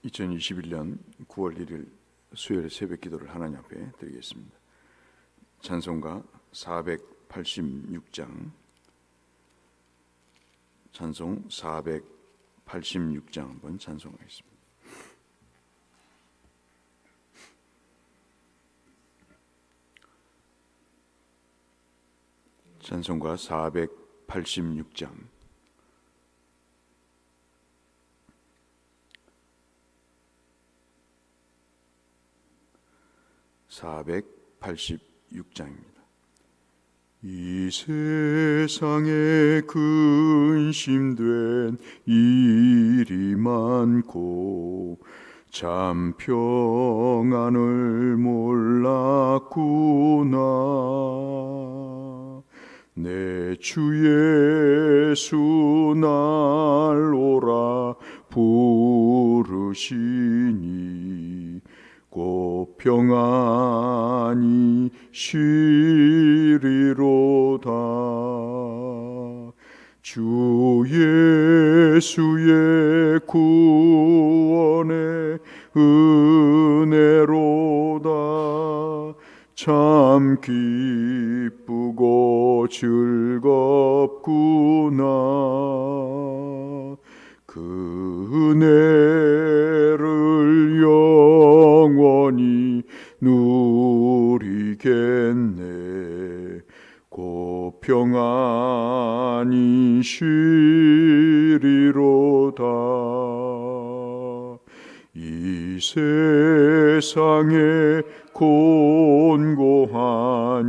2021년 9월 1일 수요일 새벽 기도를 하나님 앞에 드리겠습니다. 찬송가 486장, 찬송 486장 한번 찬송하겠습니다. 찬송가 486장. (486장입니다) 이 세상에 근심된 일이 많고 참 평안을 몰랐구나. 내 주 예수 날 오라 부르시니 곧 평안히 쉬리로다. 주 예수의 구원의 은혜로다. 참 기쁘고 즐겁구나. 그 은혜를 영원히 누리겠네. 곧 평안히 쉬리로다. 이 세상에 곤고한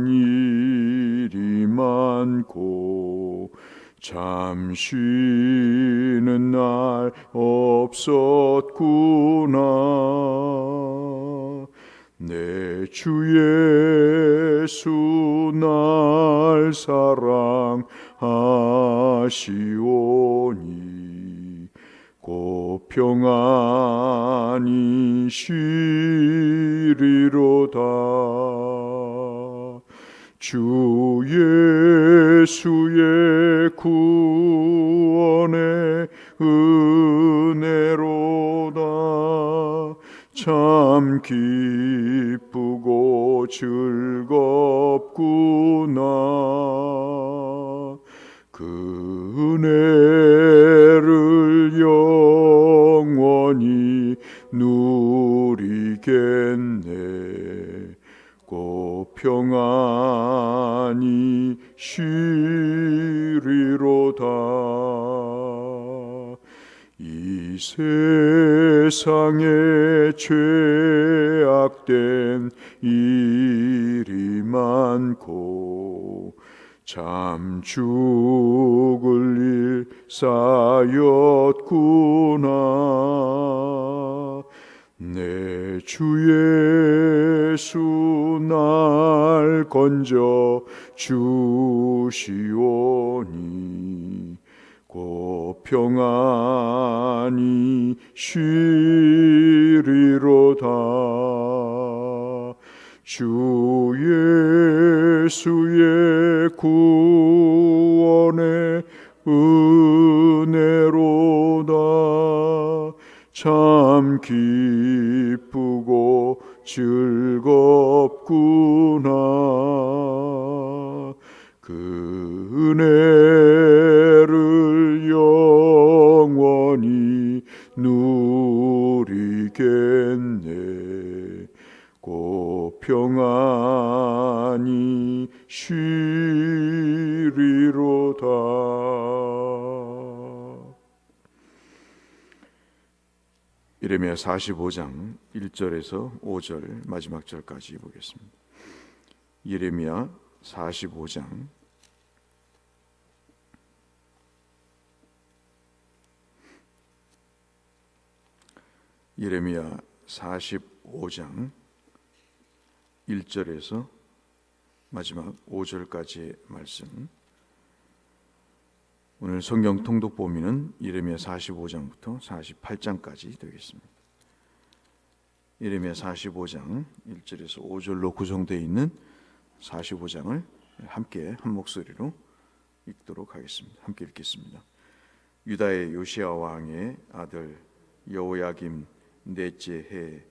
일이 많고 참 쉬는 날 없었구나. 내 주 예수 날 사랑하시오니 곧 평안히 쉬리로다. 주 예수의 구원의 은혜로다. 참 기쁘고 즐겁구나. 그 은혜를 영원히 누리겠네. 곧 평안히 쉬리로다. 이 세상에 죄악된 일이 많고 참 죽을 일 쌓였구나. 내 주 예수 날 건져 주시오니 곧 평안히 쉬리로다. 주 예수의 구원의 은혜로다. 참 기쁘고 즐겁구나. 그 은혜를 영원히 누리겠네. 곧 평안히 쉬리로다. 예레미야 45장 1절에서 5절 마지막 절까지 보겠습니다. 예레미야 45장 예레미야 45장 1절에서 마지막 5절까지의 말씀. 오늘 성경 통독 범위는 예레미야 45장부터 48장까지 되겠습니다. 예레미야 45장 1절에서 5절로 구성되어 있는 45장을 함께 한 목소리로 읽도록 하겠습니다. 함께 읽겠습니다. 유다의 요시야 왕의 아들 여호야김 넷째 해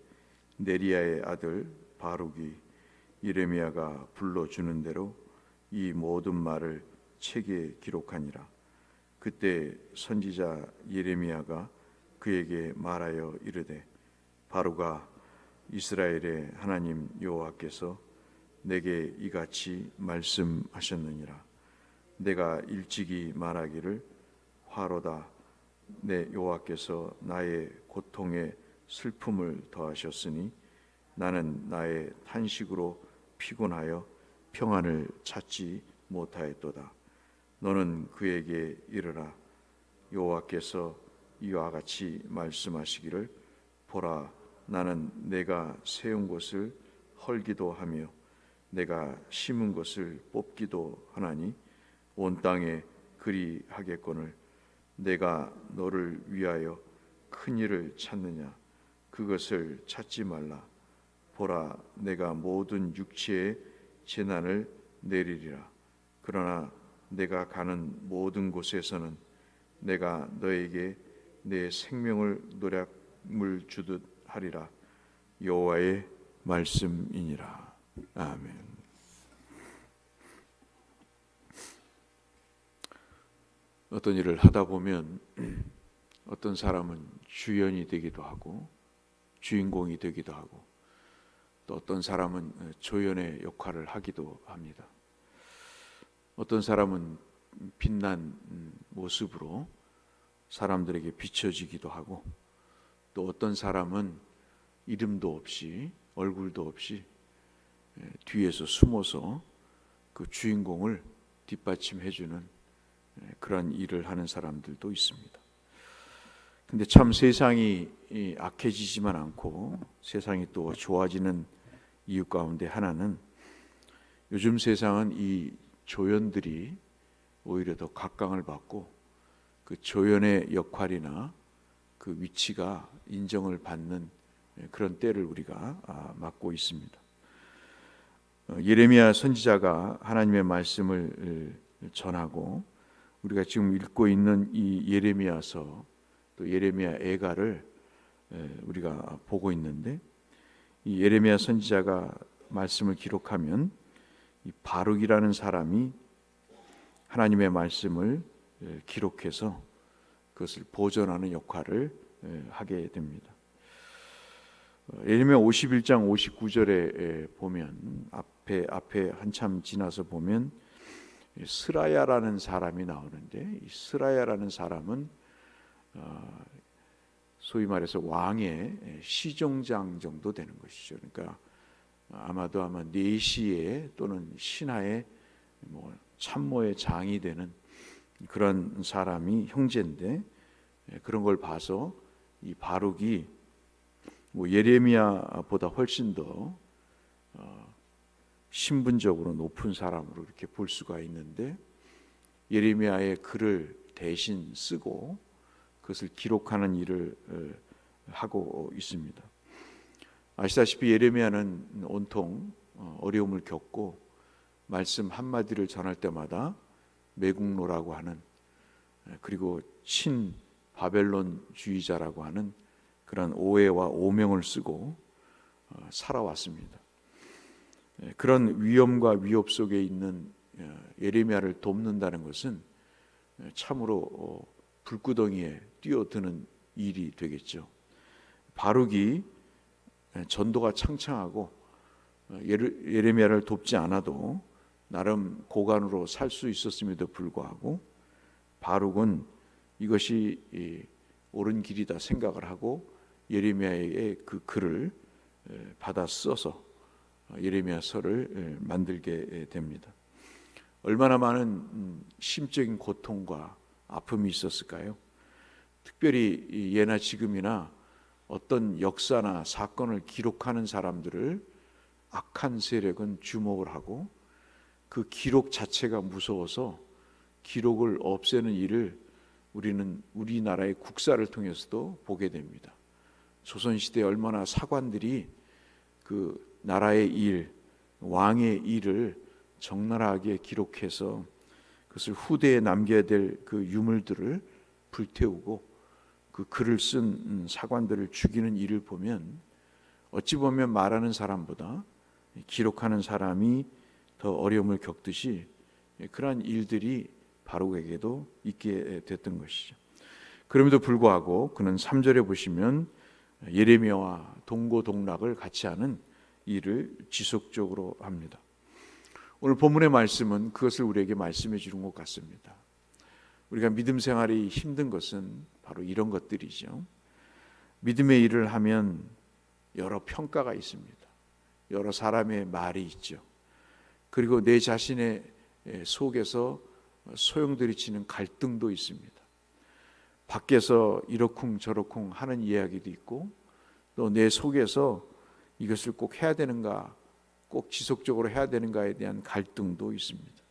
네리야의 아들 바룩이 예레미야가 불러주는 대로 이 모든 말을 책에 기록하니라. 그때 선지자 예레미야가 그에게 말하여 이르되, 바룩아, 이스라엘의 하나님 여호와께서 내게 이같이 말씀하셨느니라. 내가 일찍이 말하기를, 화로다, 내 여호와께서 나의 고통에 슬픔을 더하셨으니 나는 나의 탄식으로 피곤하여 평안을 찾지 못하였도다. 너는 그에게 이르라, 여호와께서 이와 같이 말씀하시기를, 보라, 나는 내가 세운 것을 헐기도 하며 내가 심은 것을 뽑기도 하나니 온 땅에 그리 하겠거늘 내가 너를 위하여 큰 일을 찾느냐? 그것을 찾지 말라. 보라, 내가 모든 육체에 재난을 내리리라. 그러나 내가 가는 모든 곳에서는 내가 너에게 내 생명을 노략물 주듯 하리라. 여호와의 말씀이니라. 아멘. 어떤 일을 하다 보면 어떤 사람은 주연이 되기도 하고 주인공이 되기도 하고, 또 어떤 사람은 조연의 역할을 하기도 합니다. 어떤 사람은 빛난 모습으로 사람들에게 비춰지기도 하고, 또 어떤 사람은 이름도 없이 얼굴도 없이 뒤에서 숨어서 그 주인공을 뒷받침해주는 그런 일을 하는 사람들도 있습니다. 근데 참 세상이 악해지지만 않고 세상이 또 좋아지는 이유 가운데 하나는, 요즘 세상은 이 조연들이 오히려 더 각광을 받고 그 조연의 역할이나 그 위치가 인정을 받는 그런 때를 우리가 맞고 있습니다. 예레미야 선지자가 하나님의 말씀을 전하고 우리가 지금 읽고 있는 이 예레미야서, 또 예레미야 애가를 우리가 보고 있는데, 이 예레미야 선지자가 말씀을 기록하면 이 바룩이라는 사람이 하나님의 말씀을 기록해서 그것을 보존하는 역할을 하게 됩니다. 예레미야 51장 59절에 보면 앞에 한참 지나서 보면 스라야라는 사람이 나오는데, 이 스라야라는 사람은 소위 말해서 왕의 시종장 정도 되는 것이죠. 그러니까 아마도 내시의 또는 신하의 참모의 장이 되는 그런 사람이 형제인데, 그런 걸 봐서 이 바룩이 예레미야보다 훨씬 더 신분적으로 높은 사람으로 이렇게 볼 수가 있는데, 예레미야의 글을 대신 쓰고 그것을 기록하는 일을 하고 있습니다. 아시다시피 예레미야는 온통 어려움을 겪고 말씀 한마디를 전할 때마다 매국노라고 하는, 그리고 친 바벨론주의자라고 하는 그런 오해와 오명을 쓰고 살아왔습니다. 그런 위험과 위협 속에 있는 예레미야를 돕는다는 것은 참으로 불구덩이에 뛰어드는 일이 되겠죠. 바룩이 전도가 창창하고 예레미야를 돕지 않아도 나름 고관으로 살 수 있었음에도 불구하고, 바룩은 이것이 옳은 길이다 생각을 하고 예레미야의 그 글을 받아 써서 예레미야서를 만들게 됩니다. 얼마나 많은 심적인 고통과 아픔이 있었을까요? 특별히 예나 지금이나 어떤 역사나 사건을 기록하는 사람들을 악한 세력은 주목을 하고, 그 기록 자체가 무서워서 기록을 없애는 일을 우리는 우리나라의 국사를 통해서도 보게 됩니다. 조선시대에 얼마나 사관들이 그 나라의 일, 왕의 일을 적나라하게 기록해서 그것을 후대에 남겨야 될 그 유물들을 불태우고 그 그 글을 쓴 사관들을 죽이는 일을 보면 어찌 보면 말하는 사람보다 기록하는 사람이 더 어려움을 겪듯이 그러한 일들이 바룩에게도 있게 됐던 것이죠. 그럼에도 불구하고 그는 3절에 보시면 예레미야와 동고동락을 같이 하는 일을 지속적으로 합니다. 오늘 본문의 말씀은 그것을 우리에게 말씀해 주는 것 같습니다. 우리가 믿음 생활이 힘든 것은 바로 이런 것들이죠. 믿음의 일을 하면 여러 평가가 있습니다. 여러 사람의 말이 있죠. 그리고 내 자신의 속에서 소용돌이치는 갈등도 있습니다. 밖에서 이러쿵 저러쿵 하는 이야기도 있고 또 내 속에서 이것을 꼭 해야 되는가, 꼭 지속적으로 해야 되는가에 대한 갈등도 있습니다.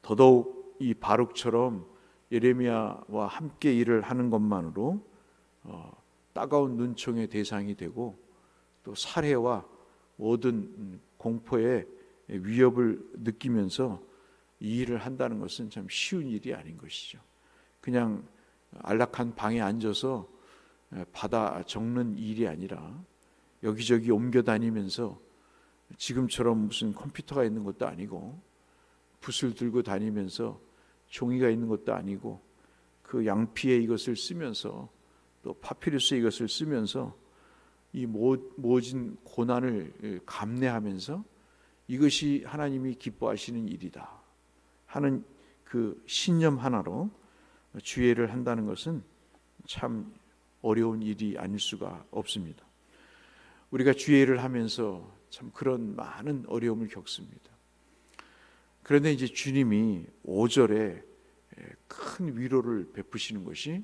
더더욱 이 바룩처럼 예레미야와 함께 일을 하는 것만으로 따가운 눈총의 대상이 되고 또 살해와 모든 공포의 위협을 느끼면서 이 일을 한다는 것은 참 쉬운 일이 아닌 것이죠. 그냥 안락한 방에 앉아서 받아 적는 일이 아니라 여기저기 옮겨 다니면서 지금처럼 무슨 컴퓨터가 있는 것도 아니고 붓을 들고 다니면서 종이가 있는 것도 아니고 그 양피에 이것을 쓰면서 또 파피루스에 이것을 쓰면서 이 모진 고난을 감내하면서 이것이 하나님이 기뻐하시는 일이다 하는 그 신념 하나로 주의를 한다는 것은 참 어려운 일이 아닐 수가 없습니다. 우리가 주의를 하면서 참 그런 많은 어려움을 겪습니다. 그런데 이제 주님이 5절에 큰 위로를 베푸시는 것이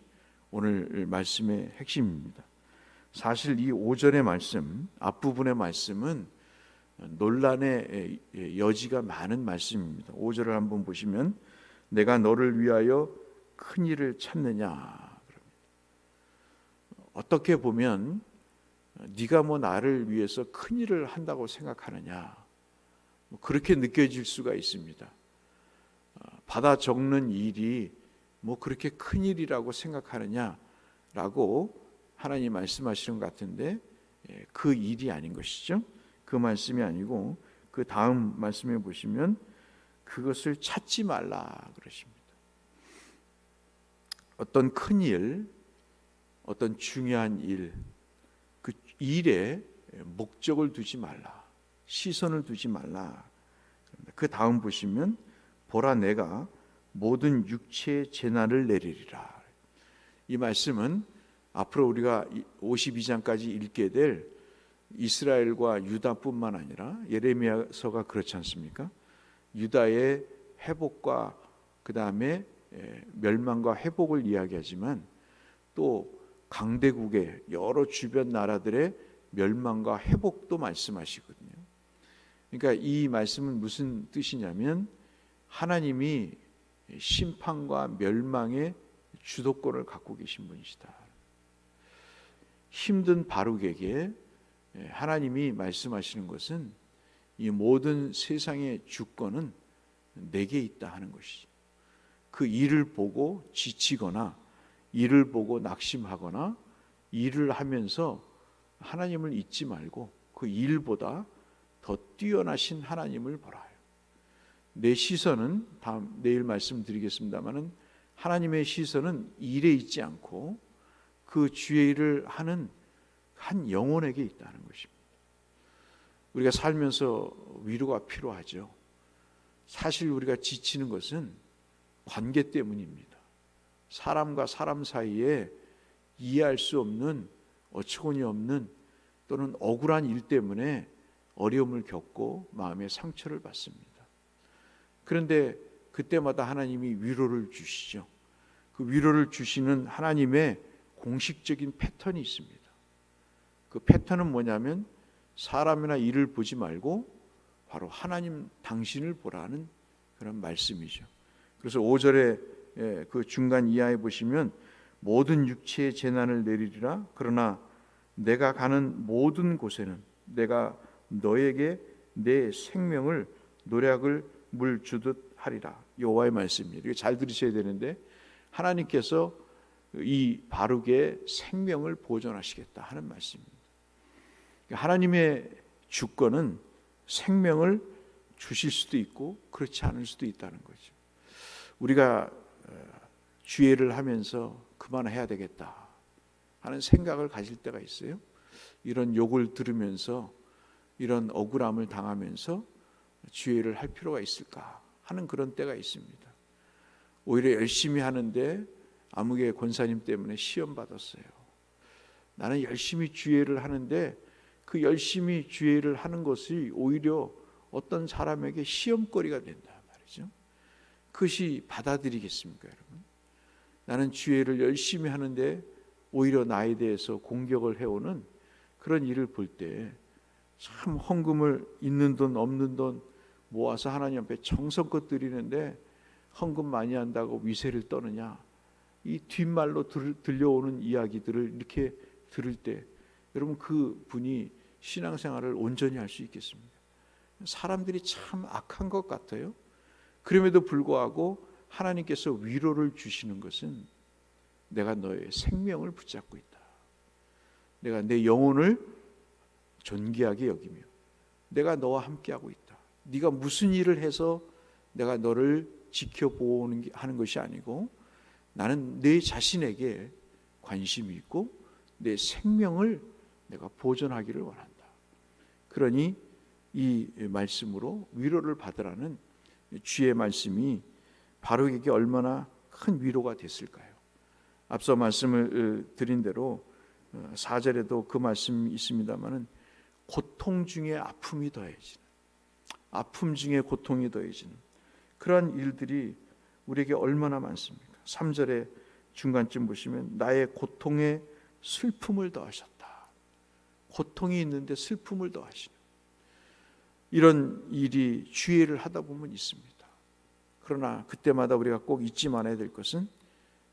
오늘 말씀의 핵심입니다. 사실 이 5절의 말씀, 앞부분의 말씀은 논란의 여지가 많은 말씀입니다. 5절을 한번 보시면 내가 너를 위하여 큰 일을 찾느냐. 어떻게 보면 네가 뭐 나를 위해서 큰 일을 한다고 생각하느냐, 그렇게 느껴질 수가 있습니다. 받아 적는 일이 뭐 그렇게 큰 일이라고 생각하느냐라고 하나님 말씀하시는 것 같은데 그 일이 아닌 것이죠. 그 말씀이 아니고 그 다음 말씀에 보시면 그것을 찾지 말라 그러십니다. 어떤 큰 일, 어떤 중요한 일, 그 일에 목적을 두지 말라, 시선을 두지 말라. 그 다음 보시면 보라 내가 모든 육체의 재난을 내리리라. 이 말씀은 앞으로 우리가 52장까지 읽게 될 이스라엘과 유다뿐만 아니라 예레미야서가 그렇지 않습니까? 유다의 회복과 그 다음에 멸망과 회복을 이야기하지만 또 강대국의 여러 주변 나라들의 멸망과 회복도 말씀하시거든요. 그러니까 이 말씀은 무슨 뜻이냐면 하나님이 심판과 멸망의 주도권을 갖고 계신 분이시다. 힘든 바룩에게 하나님이 말씀하시는 것은 이 모든 세상의 주권은 내게 있다 하는 것이죠. 그 일을 보고 지치거나 일을 보고 낙심하거나 일을 하면서 하나님을 잊지 말고 그 일보다 더 뛰어나신 하나님을 보라. 내 시선은 내일 말씀드리겠습니다마는 하나님의 시선은 일에 있지 않고 그 주의 일을 하는 한 영혼에게 있다는 것입니다. 우리가 살면서 위로가 필요하죠. 사실 우리가 지치는 것은 관계 때문입니다. 사람과 사람 사이에 이해할 수 없는 어처구니 없는 또는 억울한 일 때문에 어려움을 겪고 마음의 상처를 받습니다. 그런데 그때마다 하나님이 위로를 주시죠. 그 위로를 주시는 하나님의 공식적인 패턴이 있습니다. 그 패턴은 뭐냐면 사람이나 일을 보지 말고 바로 하나님 당신을 보라는 그런 말씀이죠. 그래서 5절에 그 중간 이하에 보시면 모든 육체의 재난을 내리리라. 그러나 내가 가는 모든 곳에는 내가 너에게 내 생명을 노략을 물 주듯 하리라. 여호와의 말씀입니다. 이거 잘 들으셔야 되는데 하나님께서 이 바룩의 생명을 보존하시겠다 하는 말씀입니다. 하나님의 주권은 생명을 주실 수도 있고 그렇지 않을 수도 있다는 거죠. 우리가 주의를 하면서 그만해야 되겠다 하는 생각을 가질 때가 있어요. 이런 욕을 들으면서 이런 억울함을 당하면서 주의를 할 필요가 있을까 하는 그런 때가 있습니다. 오히려 열심히 하는데 아무개 권사님 때문에 시험 받았어요. 나는 열심히 주의를 하는데 그 열심히 주의를 하는 것이 오히려 어떤 사람에게 시험거리가 된다 말이죠. 그것이 받아들이겠습니까, 여러분? 나는 주의를 열심히 하는데 오히려 나에 대해서 공격을 해오는 그런 일을 볼 때 참 헌금을 있는 돈 없는 돈 모아서 하나님 앞에 정성껏 드리는데 헌금 많이 한다고 위세를 떠느냐, 이 뒷말로 들려오는 이야기들을 이렇게 들을 때 여러분 그 분이 신앙생활을 온전히 할 수 있겠습니까? 사람들이 참 악한 것 같아요. 그럼에도 불구하고 하나님께서 위로를 주시는 것은 내가 너의 생명을 붙잡고 있다. 내가 내 영혼을 존귀하게 여기며 내가 너와 함께하고 있다. 네가 무슨 일을 해서 내가 너를 지켜보는 하는 것이 아니고 나는 내 자신에게 관심이 있고 내 생명을 내가 보존하기를 원한다. 그러니 이 말씀으로 위로를 받으라는 주의 말씀이 바룩에게 얼마나 큰 위로가 됐을까요? 앞서 말씀을 드린 대로 4절에도 그 말씀이 있습니다마는 고통 중에 아픔이 더해지는, 아픔 중에 고통이 더해지는 그러한 일들이 우리에게 얼마나 많습니까? 3절의 중간쯤 보시면 나의 고통에 슬픔을 더하셨다. 고통이 있는데 슬픔을 더하시는 이런 일이 주의를 하다 보면 있습니다. 그러나 그때마다 우리가 꼭 잊지 말아야 될 것은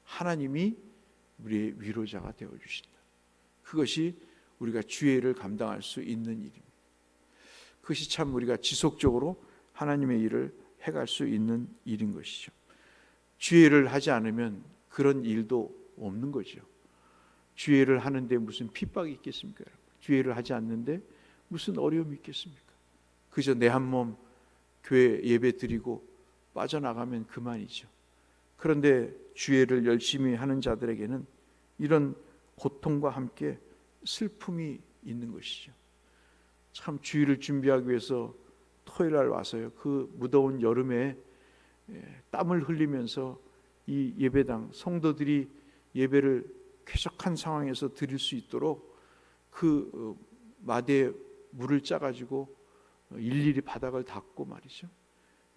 하나님이 우리의 위로자가 되어주신다. 그것이 우리가 주의를 감당할 수 있는 일입니다. 그것이 참 우리가 지속적으로 하나님의 일을 해갈 수 있는 일인 것이죠. 주의를 하지 않으면 그런 일도 없는 거죠. 주의를 하는데 무슨 핍박이 있겠습니까? 주의를 하지 않는데 무슨 어려움이 있겠습니까? 그저 내 한 몸 교회 예배 드리고 빠져나가면 그만이죠. 그런데 주의를 열심히 하는 자들에게는 이런 고통과 함께 슬픔이 있는 것이죠. 참 주일을 준비하기 위해서 토요일 날 와서요, 그 무더운 여름에 땀을 흘리면서 이 예배당 성도들이 예배를 쾌적한 상황에서 드릴 수 있도록 그 마대에 물을 짜가지고 일일이 바닥을 닦고 말이죠.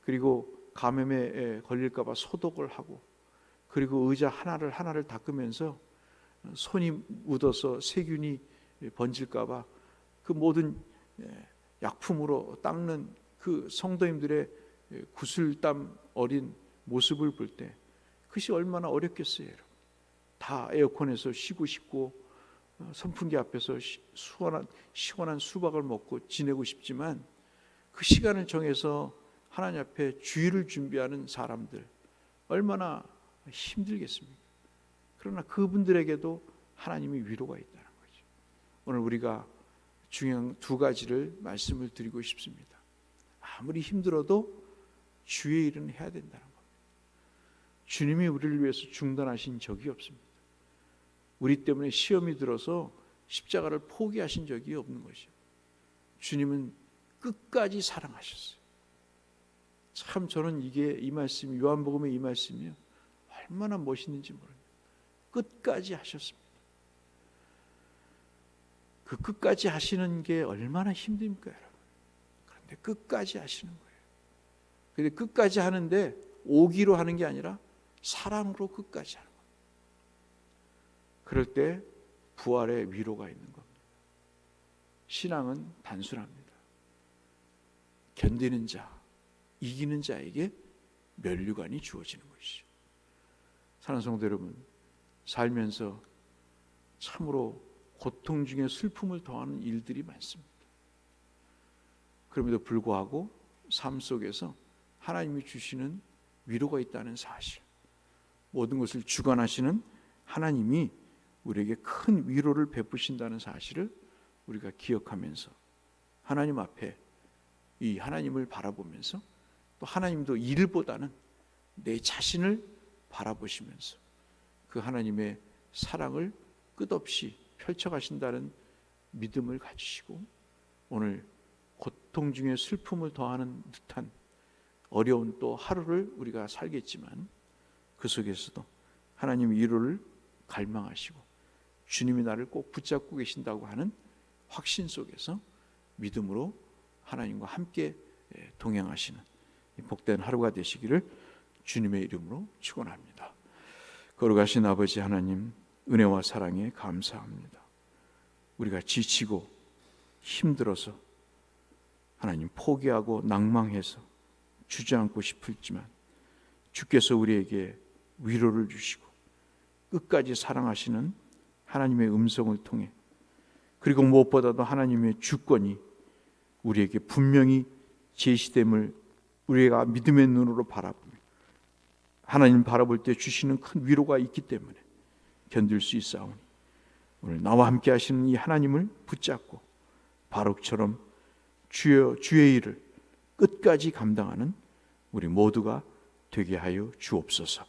그리고 감염에 걸릴까 봐 소독을 하고, 그리고 의자 하나를 닦으면서 손이 묻어서 세균이 번질까 봐 그 모든 약품으로 닦는 그 성도님들의 구슬땀 어린 모습을 볼 때 그것이 얼마나 어렵겠어요. 다 에어컨에서 쉬고 싶고 선풍기 앞에서 시원한 수박을 먹고 지내고 싶지만 그 시간을 정해서 하나님 앞에 주일을 준비하는 사람들 얼마나 힘들겠습니까? 그러나 그분들에게도 하나님이 위로가 있다는 거죠. 오늘 우리가 중요한 두 가지를 말씀을 드리고 싶습니다. 아무리 힘들어도 주의 일은 해야 된다는 겁니다. 주님이 우리를 위해서 중단하신 적이 없습니다. 우리 때문에 시험이 들어서 십자가를 포기하신 적이 없는 것이죠. 주님은 끝까지 사랑하셨어요. 참 저는 이 말씀이 요한복음의 이 말씀이요 얼마나 멋있는지 모릅니다. 끝까지 하셨습니다. 그 끝까지 하시는 게 얼마나 힘듭니까, 여러분? 그런데 끝까지 하시는 거예요. 근데 끝까지 하는데 오기로 하는 게 아니라 사랑으로 끝까지 하는 겁니다. 그럴 때 부활의 위로가 있는 겁니다. 신앙은 단순합니다. 견디는 자, 이기는 자에게 면류관이 주어지는 것이죠. 사랑하는 성도 여러분, 살면서 참으로 고통 중에 슬픔을 더하는 일들이 많습니다. 그럼에도 불구하고 삶 속에서 하나님이 주시는 위로가 있다는 사실, 모든 것을 주관하시는 하나님이 우리에게 큰 위로를 베푸신다는 사실을 우리가 기억하면서 하나님 앞에 이 하나님을 바라보면서 또 하나님도 일보다는 내 자신을 바라보시면서 그 하나님의 사랑을 끝없이 펼쳐가신다는 믿음을 가지시고 오늘 고통 중에 슬픔을 더하는 듯한 어려운 또 하루를 우리가 살겠지만 그 속에서도 하나님의 위로를 갈망하시고 주님이 나를 꼭 붙잡고 계신다고 하는 확신 속에서 믿음으로 하나님과 함께 동행하시는 복된 하루가 되시기를 주님의 이름으로 축원합니다. 거룩하신 아버지 하나님, 은혜와 사랑에 감사합니다. 우리가 지치고 힘들어서 하나님 포기하고 낭망해서 주저앉고 싶을지만 주께서 우리에게 위로를 주시고 끝까지 사랑하시는 하나님의 음성을 통해 그리고 무엇보다도 하나님의 주권이 우리에게 분명히 제시됨을 우리가 믿음의 눈으로 바라보며 하나님 바라볼 때 주시는 큰 위로가 있기 때문에 견딜 수 있사오니 오늘 나와 함께 하시는 이 하나님을 붙잡고 바룩처럼 주의 일을 끝까지 감당하는 우리 모두가 되게 하여 주옵소서.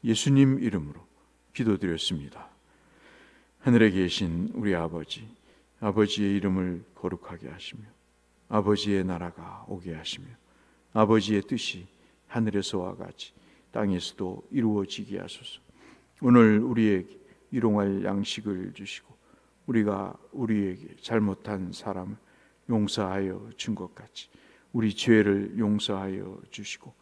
예수님 이름으로 기도드렸습니다. 하늘에 계신 우리 아버지, 아버지의 이름을 거룩하게 하시며 아버지의 나라가 오게 하시며 아버지의 뜻이 하늘에서와 같이 땅에서도 이루어지게 하소서. 오늘 우리에게 일용할 양식을 주시고 우리가 우리에게 잘못한 사람을 용서하여 준 것 같이 우리 죄를 용서하여 주시고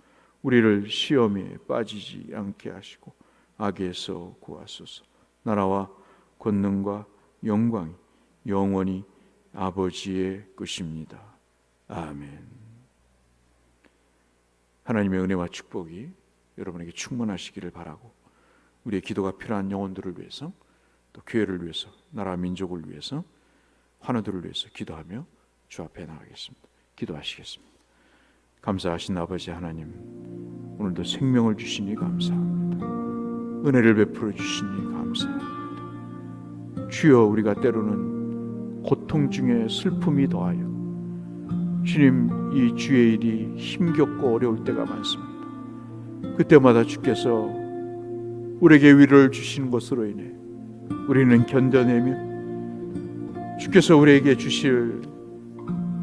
우리를 시험에 빠지지 않게 하시고 악에서 구하소서. 나라와 권능과 영광이 영원히 아버지의 것입니다. 아멘. 하나님의 은혜와 축복이 여러분에게 충만하시기를 바라고 우리의 기도가 필요한 영혼들을 위해서 또 교회를 위해서 나라 민족을 위해서 환우들을 위해서 기도하며 주 앞에 나가겠습니다. 기도하시겠습니다. 감사하신 아버지 하나님, 오늘도 생명을 주시니 감사합니다. 은혜를 베풀어 주시니 감사합니다. 주여, 우리가 때로는 고통 중에 슬픔이 더하여 주님 이 주의 일이 힘겹고 어려울 때가 많습니다. 그때마다 주께서 우리에게 위로를 주시는 것으로 인해 우리는 견뎌내며 주께서 우리에게 주실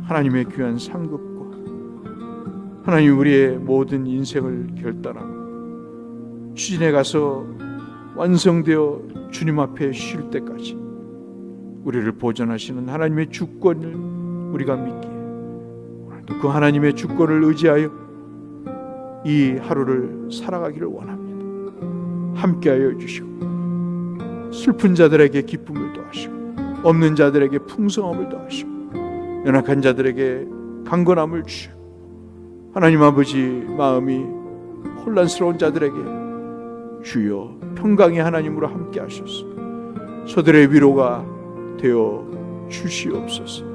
하나님의 귀한 상급과 하나님 우리의 모든 인생을 결단하고 추진해 가서 완성되어 주님 앞에 쉴 때까지 우리를 보존하시는 하나님의 주권을 우리가 믿기에 오늘도 그 하나님의 주권을 의지하여 이 하루를 살아가기를 원합니다. 함께하여 주시고 슬픈 자들에게 기쁨을 더하시고 없는 자들에게 풍성함을 더하시고 연약한 자들에게 강건함을 주시고 하나님 아버지 마음이 혼란스러운 자들에게 주여 평강의 하나님으로 함께 하셔서 저들의 위로가 되어 주시옵소서.